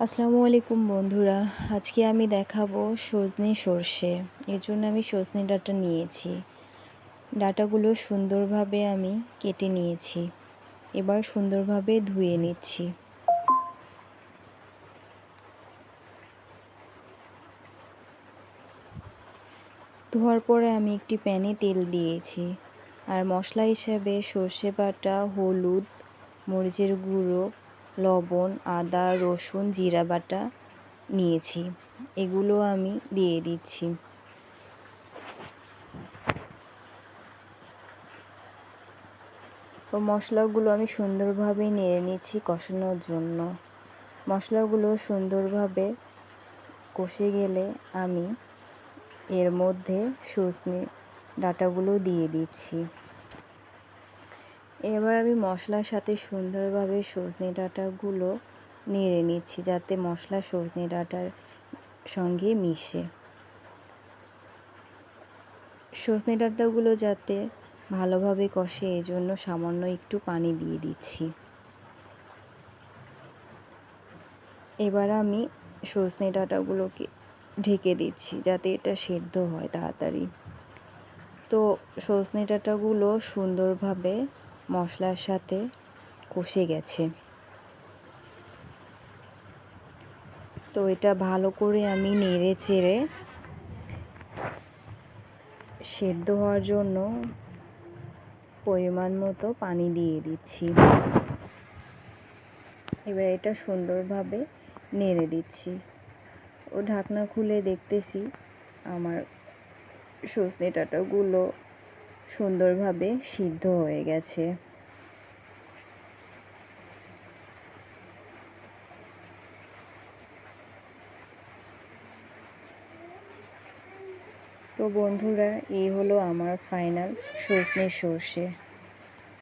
আসসালামু আলাইকুম বন্ধুরা, আজকে আমি দেখাবো সজনে সর্ষে। এর জন্য আমি সজনে ডাঁটা নিয়েছি। ডাঁটাগুলো সুন্দরভাবে আমি কেটে নিয়েছি। এবার সুন্দরভাবে ধুয়ে নিচ্ছি। ধোয়ার পরে আমি একটি প্যানে তেল দিয়েছি। আর মশলা হিসেবে সর্ষে বাটা, হলুদ, মরিচের গুঁড়ো, লবণ, আদা, রসুন, জিরা বাটা নিয়েছি। এগুলো আমি দিয়ে দিচ্ছি। তো মশলাগুলো আমি সুন্দরভাবে নেড়ে নিচ্ছি কষানোর জন্য। মশলাগুলো সুন্দরভাবে কষে গেলে আমি এর মধ্যে সজনে ডাঁটাগুলো দিয়ে দিচ্ছি। এবার আমি মশলার সাথে সুন্দরভাবে সজনে ডাঁটাগুলো নেড়ে নিচ্ছি, যাতে মশলা সজনে ডাঁটার সঙ্গে মিশে। সজনে ডাঁটাগুলো যাতে ভালোভাবে কষে, এজন্য সামান্য একটু পানি দিয়ে দিচ্ছি। এবার আমি সজনে ডাঁটাগুলোকে ঢেকে দিচ্ছি, যাতে এটা সেদ্ধ হয় তাড়াতাড়ি। তো সজনে ডাঁটাগুলো সুন্দরভাবে মশলার সাথে কষে গেছে। তো এটা ভালো করে আমি নেড়ে চেড়ে সেদ্ধ হওয়ার জন্য পরিমাণ মতো পানি দিয়ে দিচ্ছি। এবার এটা সুন্দরভাবে নেড়ে দিচ্ছি ও ঢাকনা খুলে দেখতেছি আমার সজনে ডাঁটাগুলো সুন্দরভাবে সিদ্ধ হয়ে গেছে। তো বন্ধুরা, এই হলো আমার ফাইনাল সজনে সর্ষে।